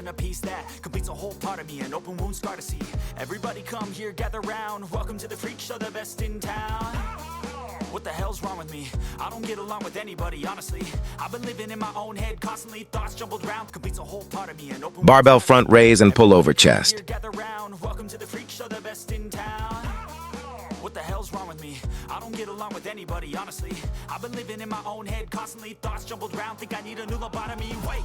missing a piece that completes a whole part of me, an open wound scar to see. Everybody come here, gather round. Welcome to the freak show, the best in town. What the hell's wrong with me? I don't get along with anybody, honestly. I've been living in my own head constantly. Thoughts jumbled round, completes a whole part of me, an open Barbell front raise and pull over chest. Gather round. Welcome to the freak show, the best in town. What the hell's wrong with me? I don't get along with anybody, honestly. I've been living in my own head constantly. Thoughts jumbled round, think I need a new lobotomy. Wait,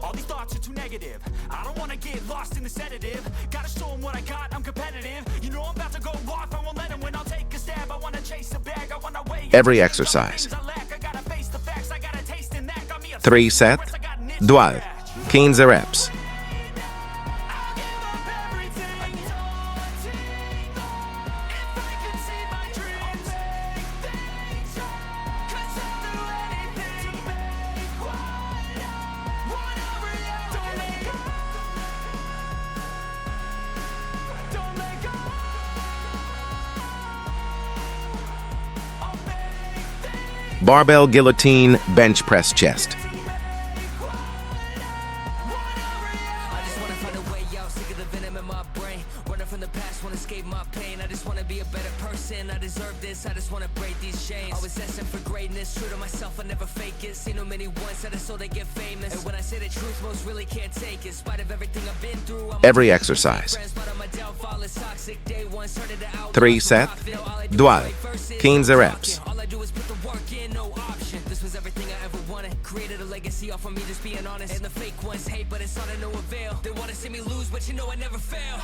all these thoughts are too negative. I don't wanna get lost in the sedative. Gotta show them what I got, I'm competitive. You know I'm about to go off, I won't let them win. I'll take a stab, I wanna chase a bag, I wanna weigh Every exercise. 3 set, 12, 15 reps. Barbell guillotine bench press chest. Every exercise. 3 set, 12, 15 reps. This was everything I ever wanted. Created a legacy off of me just being honest. And the fake ones hate, but it's all to no avail. They wanna see me lose, but you know I never fail.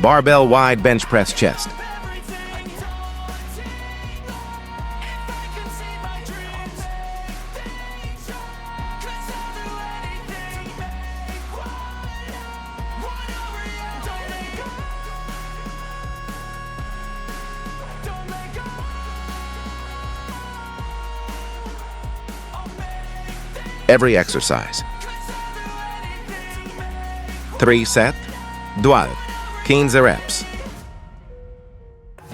Barbell wide bench press chest. Every exercise. 3 set, 12, 15 reps.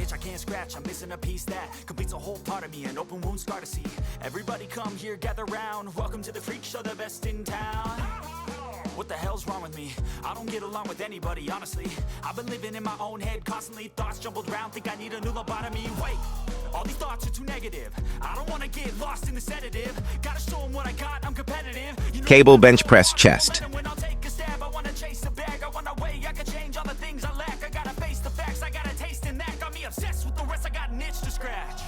Itch I can't scratch, I'm missing a piece that completes a whole part of me, an open wound scar to see. Everybody come here, gather round. Welcome to the freak show, the best in town. What the hell's wrong with me? I don't get along with anybody, honestly. I've been living in my own head constantly. Thoughts jumbled round, think I need a new lobotomy. Wait, all these thoughts are too negative. I don't wanna get lost in the sedative. Gotta show them what I got, I'm competitive. You know Cable bench press chest. when I'll take a stab, I wanna chase a bag, I wanna weigh, I can change all the things I lack. I gotta face the facts, I got a taste in that. Got me obsessed with the rest, I got an itch to scratch.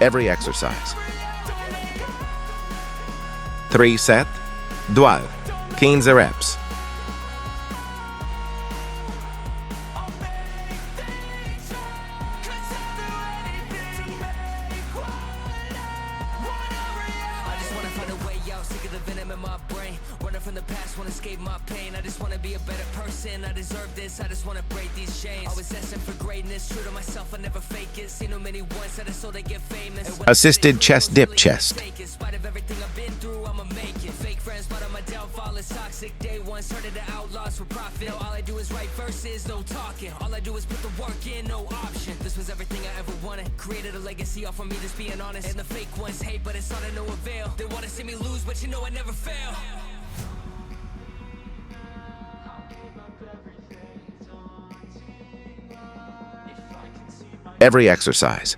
Every exercise. 3 set, 12, 15 reps. From the past, wanna escape my pain. I just wanna be a better person. I deserve this, I just wanna break these chains. Always asking for greatness, true to myself, I never fake it. Seen too many ones that are so they get famous. Assisted chest dip chest. In spite of everything I've been through, I'ma make it. Fake friends, but on my downfall is toxic. Day one, started to outlaws for profit. All I do is write verses, no talking. All I do is put the work in, no option. This was everything I ever wanted. Created a legacy off of me just being honest. And the fake ones hate, but it's all to no avail. They wanna see me lose, but you know I never fail. Every exercise.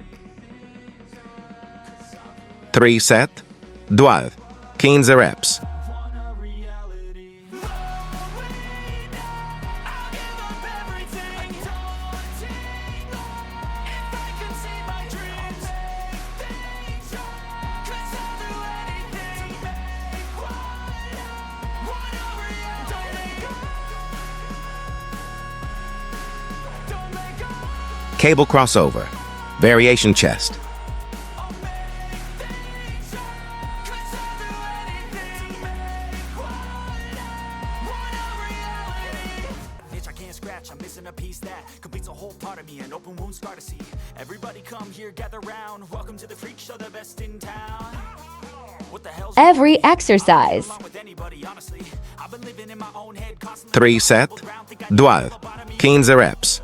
3 set, 12, 15 reps. Cable crossover, variation chest. scratch, I'm missing a piece that completes a whole part of me, an open wound scar to see. Everybody come here, gather round. Welcome to the freak show, the best in town. What the hell's Every exercise. with anybody, honestly? I've been living in my own head constantly. 3 set, 12, 15 reps.